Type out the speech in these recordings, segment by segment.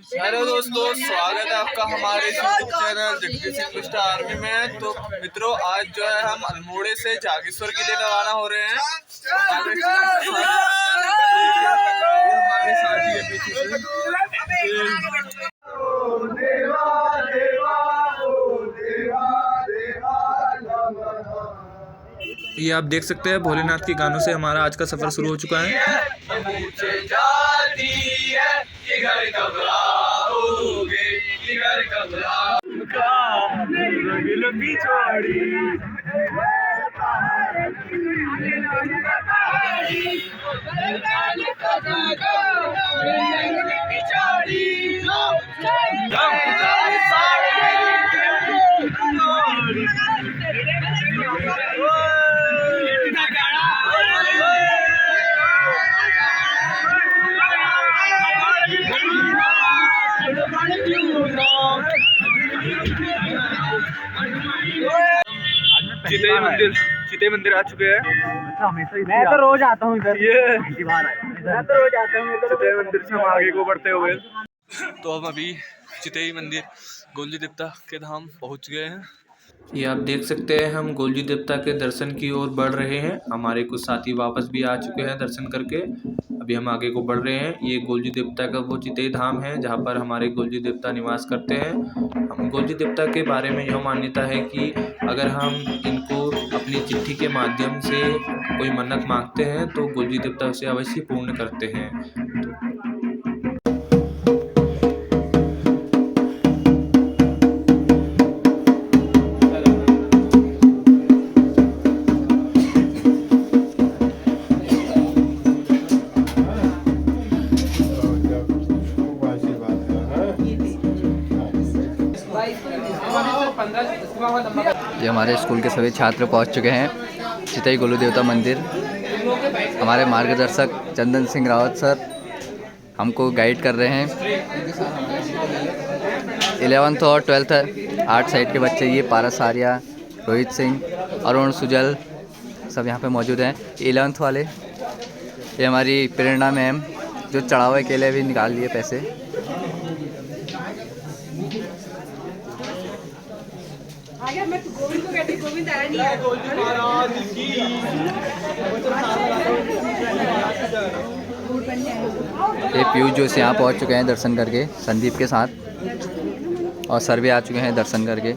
Hello दोस्तों, स्वागत है आपका हमारे YouTube channel Jagdish Singh mister army में। तो मित्रों, आज जो है हम अल्मोड़े से जागेश्वर के लिए रवाना हो रहे हैं। हमारे साथी है पीछे से। ये आप देख सकते हैं, भोलेनाथ के गानों से हमारा आज का सफर शुरू हो चुका है। चितई मंदिर आ चुके हैं। मैं तो रोज आता हूँ इधर। मैं तो रोज आता हूँ चितई मंदिर से हम आगे को बढ़ते हुए। तो हम अभी चितई मंदिर गोलजी देवता के धाम पहुँच गए हैं। ये आप देख सकते हैं, हम गोलजी देवता के दर्शन की ओर बढ़ रहे हैं। हमारे कुछ साथी वापस भी आ चुके हैं दर्शन करके। अभी हम आगे को बढ़ रहे हैं। ये गोलजी देवता का वो चितई धाम है जहाँ पर हमारे गोलजी देवता निवास करते हैं। हम गोलजी देवता के बारे में यह मान्यता है कि अगर हम इनको अपनी चिट्ठी के माध्यम से कोई मन्नत मांगते हैं तो गोलजी देवता उसे अवश्य पूर्ण करते हैं। ये हमारे स्कूल के सभी छात्र पहुंच चुके हैं चितई गोलू देवता मंदिर। हमारे मार्गदर्शक चंदन सिंह रावत सर हमको गाइड कर रहे हैं। 11th और 12th आर्ट साइड के बच्चे, ये पारस आर्या, रोहित सिंह, अरुण सुजल सब यहाँ पे मौजूद हैं। 11th वाले, ये हमारी प्रेरणा मैम जो चढ़ावे के लिए भी निकाल लिए पैसे। ये पीयूष जोशी यहाँ पहुँच चुके हैं दर्शन करके संदीप के साथ, और सर भी आ चुके हैं दर्शन करके।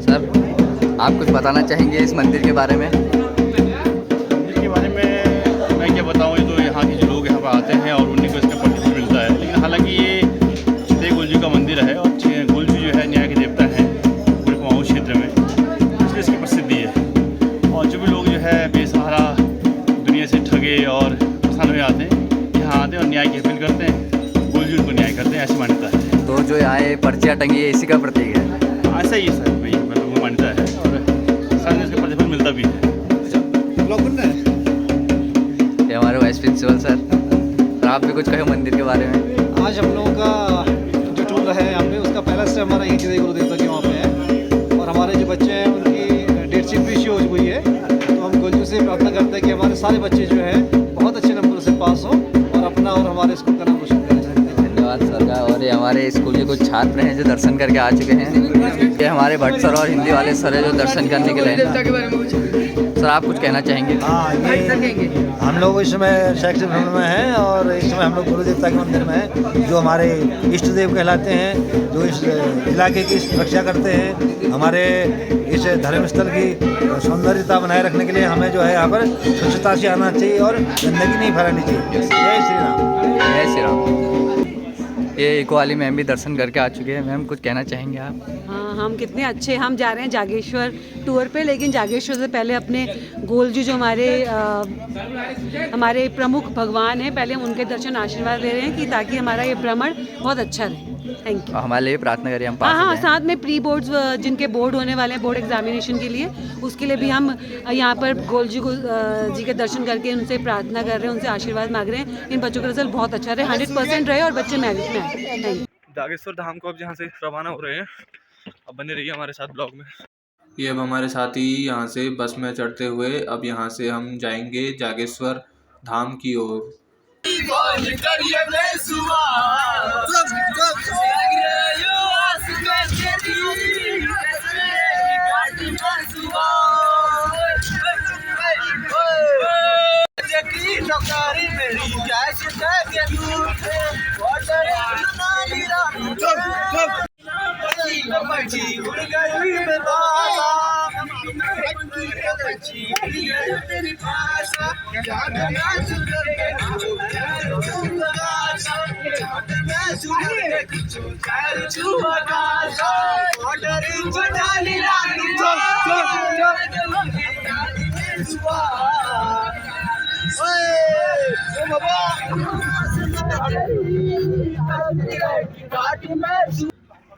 सर, आप कुछ बताना चाहेंगे इस मंदिर के बारे में? मंदिर के बारे में मैं क्या बताऊँ, ये तो यहाँ के जो लोग यहाँ पर आते हैं और उन्हीं को इसका प्रतिफल मिलता है। लेकिन हालांकि ये चितई गोलजी का मंदिर है और गोलजी जो है न्याय के देवता हैं पूरे कुमाऊँ क्षेत्र में, इसलिए इसकी प्रसिद्धि है। और जो भी लोग जो है बेसहारा दुनिया से ठगे और परेशान हुए आते हैं, यहाँ आते हैं और न्याय की अपील करते हैं, गोलजी उनको न्याय करते हैं, ऐसी मान्यता है। तो जो यहाँ पर्चियाँ टंगी है इसी का प्रतीक है? ऐसा ही है सर, वही मतलब वो मान्यता है और साथ में इसका प्रतिफल मिलता भी है। ये हमारे वाइस प्रिंसिपल सर, आप भी कुछ कहे मंदिर के बारे में? आज हम लोगों का जो टूर है यहाँ पे, उसका पहला स्टेप हमारा यही चितई गुरु देवता के वहाँ पे है। और हमारे जो बच्चे हैं उनकी डेट शीट भी इश्यू हुई है। तो हम गोलजू से प्रार्थना करते हैं कि हमारे सारे बच्चे जो है बहुत अच्छे नंबर से पास हो और अपना और हमारे स्कूल का नाम रोशन करें। धन्यवाद सर का। और ये हमारे स्कूल के कुछ छात्र हैं जो दर्शन करके आ चुके हैं। ये हमारे भट्ट सर और हिंदी वाले सर है जो दर्शन करने के लिए। सर, आप कुछ कहना चाहेंगे? हाँ, ये हम लोग इस समय शैक्षिक भ्रमण में हैं और इस समय हम लोग गुरु देवता के मंदिर में हैं, जो हमारे इष्ट देव कहलाते हैं, जो इस इलाके की रक्षा करते हैं। हमारे इस धर्मस्थल की सौंदर्यता बनाए रखने के लिए हमें जो है यहाँ पर स्वच्छता से आना चाहिए और गंदगी नहीं फैलानी चाहिए। जय श्री राम। जय श्री राम। ये इको वाली मैम भी दर्शन करके आ चुके हैं। मैम, कुछ कहना चाहेंगे आप? हाँ, हम कितने अच्छे, हम जा रहे हैं जागेश्वर टूर पे, लेकिन जागेश्वर से पहले अपने गोलजी जो हमारे प्रमुख भगवान हैं, पहले हम उनके दर्शन आशीर्वाद ले रहे हैं कि ताकि हमारा ये भ्रमण बहुत अच्छा रहे। Thank you. हमारे लिए प्रार्थना करिए हम पास। हाँ, साथ में प्री बोर्ड्स जिनके बोर्ड होने वाले हैं, बोर्ड एग्जामिनेशन के लिए, उसके लिए भी हम यहाँ पर गोलजी जी के दर्शन करके उनसे प्रार्थना कर रहे हैं, उनसे आशीर्वाद मांग रहे हैं। इन बच्चों का रिजल्ट बहुत अच्छा रहे, 100% रहे और बच्चे मेरिट में आए। जागेश्वर धाम को अब यहाँ से रवाना हो रहे हैं। अब बने रहिए हमारे साथ ब्लॉग में। ये अब हमारे साथी यहाँ से बस में चढ़ते हुए अब यहाँ से हम जाएंगे जागेश्वर धाम की ओर।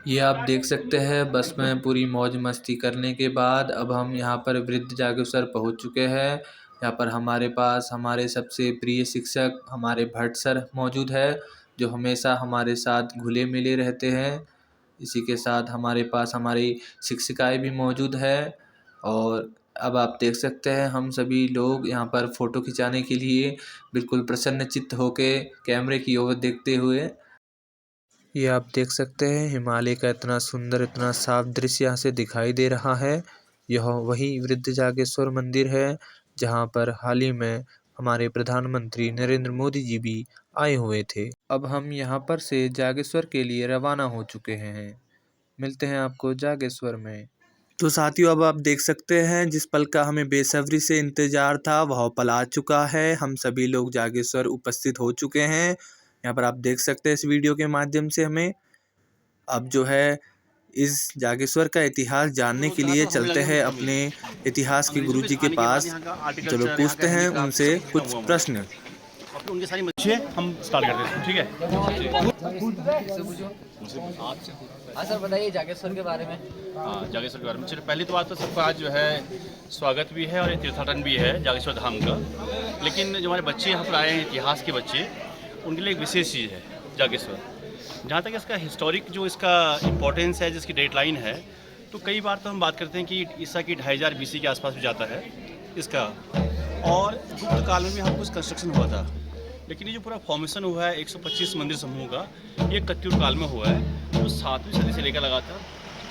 ये आप देख सकते हैं बस में पूरी मौज मस्ती करने के बाद अब हम यहाँ पर वृद्ध जागेश्वर पहुँच चुके हैं। यहाँ पर हमारे पास हमारे सबसे प्रिय शिक्षक हमारे भट्ट सर मौजूद है, जो हमेशा हमारे साथ घुले मिले रहते हैं। इसी के साथ हमारे पास हमारी शिक्षिकाएँ भी मौजूद है। और अब आप देख सकते हैं हम सभी लोग यहाँ पर फ़ोटो खिंचाने के लिए बिल्कुल प्रसन्नचित्त होके कैमरे की ओर देखते हुए। ये आप देख सकते हैं हिमालय का इतना सुंदर इतना साफ दृश्य यहाँ से दिखाई दे रहा है। यह वही वृद्ध जागेश्वर मंदिर है जहाँ पर हाल ही में हमारे प्रधानमंत्री नरेंद्र मोदी जी भी आए हुए थे। अब हम यहाँ पर से जागेश्वर के लिए रवाना हो चुके हैं। मिलते हैं आपको जागेश्वर में। तो साथियों अब आप देख सकते हैं जिस पल का हमें बेसब्री से इंतज़ार था वह पल आ चुका है। हम सभी लोग जागेश्वर उपस्थित हो चुके हैं। यहाँ पर आप देख सकते हैं इस वीडियो के माध्यम से हमें अब जो है इस जागेश्वर का इतिहास जानने के लिए चलते हैं अपने इतिहास के गुरुजी के पास। चलो पूछते हैं उनसे कुछ प्रश्न। उनके सारी बच्चे हम स्टार्ट करते हैं, ठीक है? हाँ सर बताइए जागेश्वर के बारे में। हाँ, जागेश्वर के बारे में चलिए पहली तो बात तो सबका आज जो है स्वागत भी है और तीर्थाटन भी है जागेश्वर धाम का। लेकिन जो हमारे बच्चे यहाँ पर आए हैं इतिहास के बच्चे, उनके लिए एक विशेष चीज़ है जागेश्वर। जहाँ तक इसका हिस्टोरिक जो इसका इम्पोर्टेंस है, जिसकी डेट लाइन है, तो कई बार तो हम बात करते हैं कि ईसा की 2500 BC के आसपास भी जाता है इसका। और गुप्त काल में भी यहाँ कुछ कंस्ट्रक्शन हुआ था, लेकिन ये जो पूरा फॉर्मेशन हुआ है 125 मंदिर समूह का, ये कत्यूर काल में हुआ है, जो 7वीं सदी से लेकर लगातार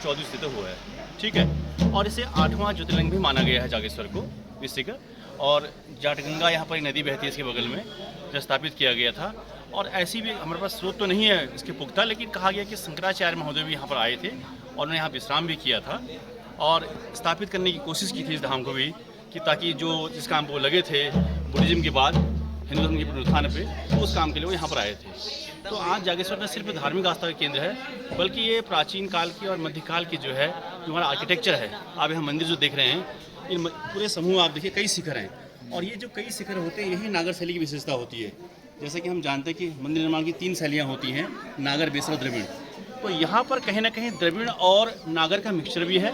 14वीं सदी तक हुआ है, ठीक है? और इसे 8वां ज्योतिर्लिंग भी माना गया है जागेश्वर को विश्व का। और जाटगंगा यहाँ पर एक नदी बहती है इसके बगल में, जो स्थापित किया गया था। और ऐसी भी हमारे पास स्रोत तो नहीं है इसके पुख्ता, लेकिन कहा गया कि शंकराचार्य महोदय भी यहाँ पर आए थे और उन्होंने यहाँ विश्राम भी किया था और स्थापित करने की कोशिश की थी इस धाम को भी, कि ताकि जो जिस काम को लगे थे बुद्धिज्म के बाद हिंदू धर्म के पुनरुत्थान पे, तो उस काम के लिए वो यहाँ पर आए थे। तो आज जागेश्वर न सिर्फ धार्मिक आस्था का केंद्र है, बल्कि ये प्राचीन काल की और मध्यकाल की जो है जो हमारा आर्किटेक्चर है। आप यहाँ मंदिर जो देख रहे हैं, इन पूरे समूह आप देखिए कई शिखर हैं, और ये जो कई शिखर होते हैं यही नागर शैली की विशेषता होती है। जैसे कि हम जानते हैं कि मंदिर निर्माण की 3 शैलियाँ होती हैं, नागर, बेसर और द्रविड़। तो यहाँ पर कहीं ना कहीं द्रविड़ और नागर का मिक्सचर भी है,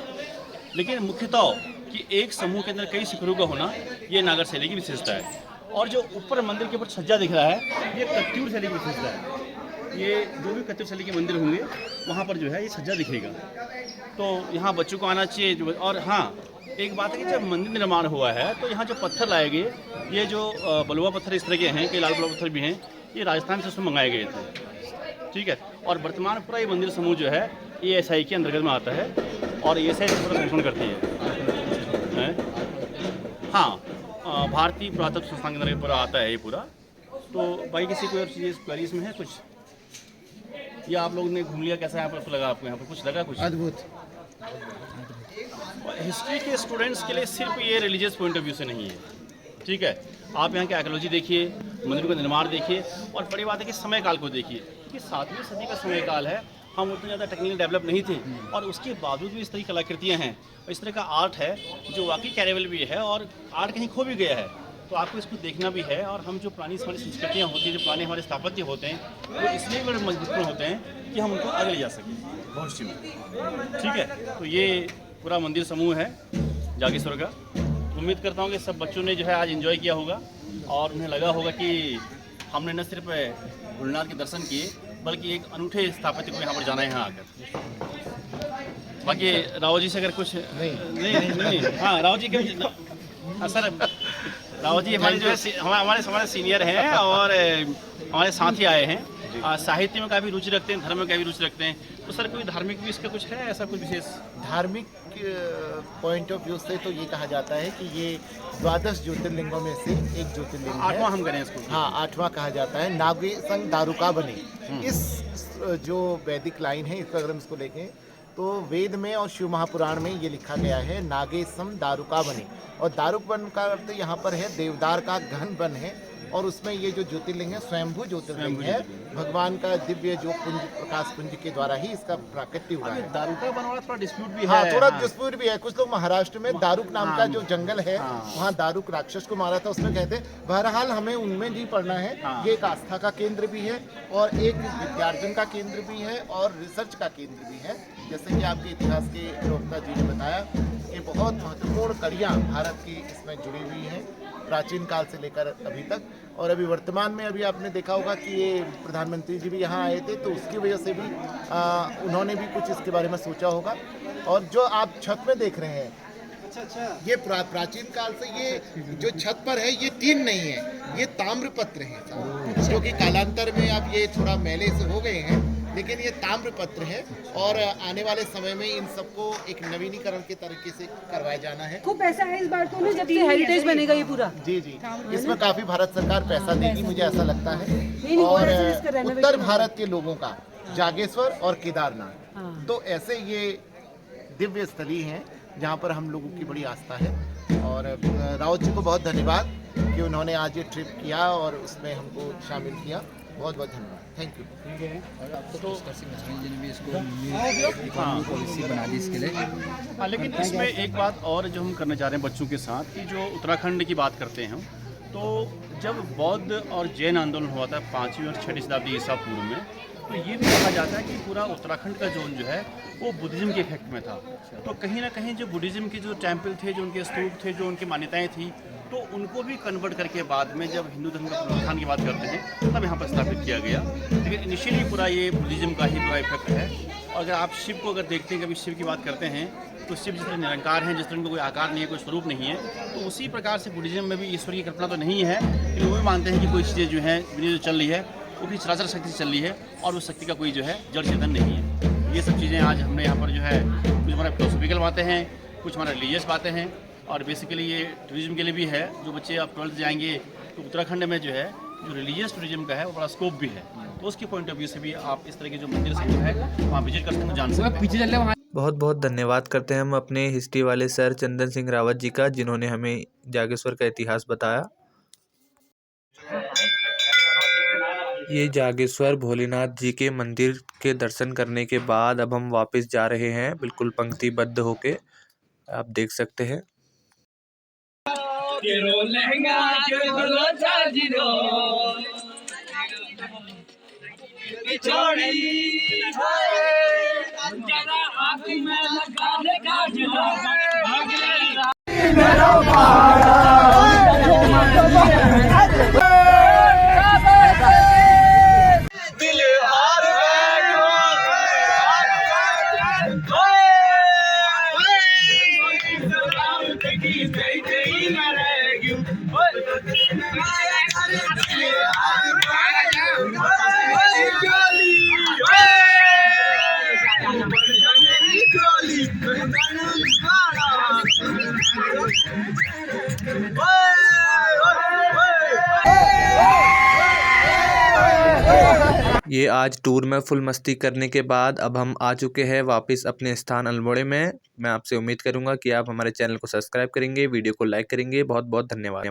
लेकिन मुख्यतः कि एक समूह के अंदर कई शिखरों का होना ये नागर शैली की विशेषता है। और जो ऊपर मंदिर के ऊपर छज्जा दिख रहा है, ये कत्यूर शैली की विशेषता है। ये जो भी कत्यूर शैली के मंदिर होंगे वहाँ पर जो है ये छज्जा दिखेगा। तो यहाँ बच्चों को आना चाहिए। और हाँ, एक बात है कि जब मंदिर निर्माण हुआ है तो यहाँ जो पत्थर लाए गए, ये जो बलुआ पत्थर इस तरह के हैं, कई लाल बलुआ पत्थर भी हैं, ये राजस्थान से उसमें मंगाए गए थे, ठीक है? और वर्तमान पूरा ये मंदिर समूह जो है ESI के अंतर्गत में आता है, और ESI पूरा संरक्षण करती है। हाँ, भारतीय पुरातत्व संस्थान के अंदर पूरा आता है ये पूरा। तो भाई किसी कोई और चीज़ क्वेरीज में है कुछ, या आप लोग ने घूम लिया? कैसा यहाँ पर लगा आपको? यहाँ पर कुछ लगा कुछ अद्भुत। हिस्ट्री के स्टूडेंट्स के लिए सिर्फ ये रिलीजियस पॉइंट ऑफ व्यू से नहीं है, ठीक है? आप यहाँ की आर्कियोलॉजी देखिए, मंदिरों का निर्माण देखिए, और बड़ी बात है कि समय काल को देखिए कि 7वीं सदी का समय काल है। हम उतने ज़्यादा टेक्निकली डेवलप नहीं थे, और उसके बावजूद भी इस तरह की कलाकृतियाँ हैं, इस तरह का आर्ट है जो वाकई कैरेबल भी है, और आर्ट कहीं खो भी गया है। तो आपको इसको देखना भी है। और हम जो पुरानी हमारी संस्कृतियाँ होती हैं, जो पुराने हमारे स्थापत्य होते हैं, वो इसलिए बड़े मजबूत होते हैं कि हम उनको आगे ले जा सकें भविष्य में, ठीक है? तो ये पूरा मंदिर समूह है जागेश्वर का। उम्मीद करता हूँ कि सब बच्चों ने जो है आज एंजॉय किया होगा, और उन्हें लगा होगा कि हमने न सिर्फ गुरुनाथ के दर्शन किए, बल्कि एक अनूठे स्थापत्य को यहाँ पर जाना है यहाँ आकर। बाकी राव जी से अगर कुछ नहीं, हाँ राव जी के सर रावत जी हमारे जो है हमारे सीनियर हैं और हमारे साथ ही आए हैं। साहित्य में काफ़ी रुचि रखते हैं, धर्म में काफ़ी रुचि रखते हैं। तो सर कोई धार्मिक भी इसका कुछ है ऐसा कुछ विशेष? धार्मिक पॉइंट ऑफ व्यू से तो ये कहा जाता है कि ये 12 ज्योतिर्लिंगों में से एक ज्योतिर्लिंग है। 8वां हम करें इसको। हाँ, 8वां कहा जाता है। नागे संग दारुका बने, इस जो वैदिक लाइन है इसका अगर हम इसको देखें तो वेद में और शिव महापुराण में ये लिखा गया है नागे सम दारुका बने। और दारुक वन का अर्थ यहाँ पर है देवदार का घन वन है। और उसमें ये जो ज्योतिर्लिंग है स्वयंभू ज्योतिर्लिंग है, भगवान का दिव्य जो पुंज प्रकाश पुंज के द्वारा ही इसका प्राकट्य हुआ है। दारुका बनवाना थोड़ा डिस्प्यूट भी है। हाँ, थोड़ा डिस्प्यूट भी है। कुछ लोग महाराष्ट्र में दारुक नाम का जो जंगल है वहाँ दारुक राक्षस को मारा था, उसमें कहते हैं। बहरहाल हमें उनमें नहीं पढ़ना है। ये एक आस्था का केंद्र भी है और एक विद्यार्जन का केंद्र भी है और रिसर्च का केंद्र भी है। जैसे कि आपके इतिहास के प्रवक्ता जी ने बताया कि बहुत महत्वपूर्ण कड़ियाँ भारत की इसमें जुड़ी हुई हैं प्राचीन काल से लेकर अभी तक। और अभी वर्तमान में अभी आपने देखा होगा कि ये प्रधानमंत्री जी भी यहाँ आए थे, तो उसकी वजह से भी उन्होंने भी कुछ इसके बारे में सोचा होगा। और जो आप छत में देख रहे हैं, ये प्राचीन काल से ये जो छत पर है ये टीन नहीं है, ये ताम्रपत्र है, जो कि कालांतर में अब ये थोड़ा मैले से हो गए हैं, लेकिन ये ताम्रपत्र है। और आने वाले समय में इन सबको एक नवीनीकरण के तरीके से करवाया जाना है। खूब पैसा है इस बार तो जब से हेरिटेज बनेगा ये पूरा। जी जी, इसमें काफी भारत सरकार पैसा देगी, मुझे ऐसा लगता है। और उत्तर भारत के लोगों का जागेश्वर और केदारनाथ, तो ऐसे ये दिव्य स्थली हैं जहाँ पर हम लोगों की बड़ी आस्था है। और रावत जी को बहुत धन्यवाद कि उन्होंने आज ये ट्रिप किया और उसमें हमको शामिल किया। बहुत बहुत धन्यवाद, थैंक यू। पॉलिसी बना दी इसके लिए। हाँ, लेकिन इसमें एक बात और जो हम करना चाह रहे हैं बच्चों के साथ, कि जो उत्तराखंड की बात करते हैं हम, तो जब बौद्ध और जैन आंदोलन हुआ था 5वीं और 6वीं शताब्दी ईसा पूर्व में, तो ये भी कहा जाता है कि पूरा उत्तराखंड का जोन जो है वो बुद्धिज़्म के इफेक्ट में था। तो कहीं ना कहीं जो बुद्धिज़्म के जो टेम्पल थे, जो उनके स्तूप थे, जो उनकी मान्यताएं थी, तो उनको भी कन्वर्ट करके बाद में जब हिंदू धर्म का पुनरुत्थान की बात करते हैं तब यहाँ पर स्थापित किया गया। लेकिन इनिशियली पूरा ये बुद्धिज़्म का ही पूरा इफेक्ट है। और अगर आप शिव को अगर देखते हैं, कभी शिव की बात करते हैं, तो शिव जिस तरह निरंकार हैं, जिस तरह उनका कोई आकार नहीं है, कोई स्वरूप नहीं है, तो उसी प्रकार से बुद्धिज़्म में भी ईश्वर की कल्पना तो नहीं है, लेकिन वो भी मानते हैं कि कोई चीज़ें जो हैं दुनिया जो चल रही है वो भी चराचर शक्ति से चल रही है और उस शक्ति का कोई जो है जड़ चेतन नहीं है। ये सब चीज़ें आज हमने यहाँ पर जो है कुछ हमारे फिलोसॉफिकल बातें हैं, कुछ हमारे रिलीजियस बातें हैं, और बेसिकली ये टूरिज्म के लिए भी है। जो बच्चे आप 12th जाएंगे तो उत्तराखंड में जो है जो रिलीजियस टूरिज्म का है वो बड़ा स्कोप भी है, तो उसके पॉइंट ऑफ व्यू से भी आप इस तरह के जो मंदिर से जो है वहाँ विजिट कर सकते हैं, जान सकते हैं। बहुत बहुत धन्यवाद करते हैं हम अपने हिस्ट्री वाले सर चंदन सिंह रावत जी का, जिन्होंने हमें जागेश्वर का इतिहास बताया। ये जागेश्वर भोलेनाथ जी के मंदिर के दर्शन करने के बाद अब हम वापस जा रहे हैं, बिल्कुल पंक्तिबद्ध होके, आप देख सकते हैं। ये आज टूर में फुल मस्ती करने के बाद अब हम आ चुके हैं वापस अपने स्थान अल्मोड़े में। मैं आपसे उम्मीद करूंगा कि आप हमारे चैनल को सब्सक्राइब करेंगे, वीडियो को लाइक करेंगे। बहुत बहुत धन्यवाद।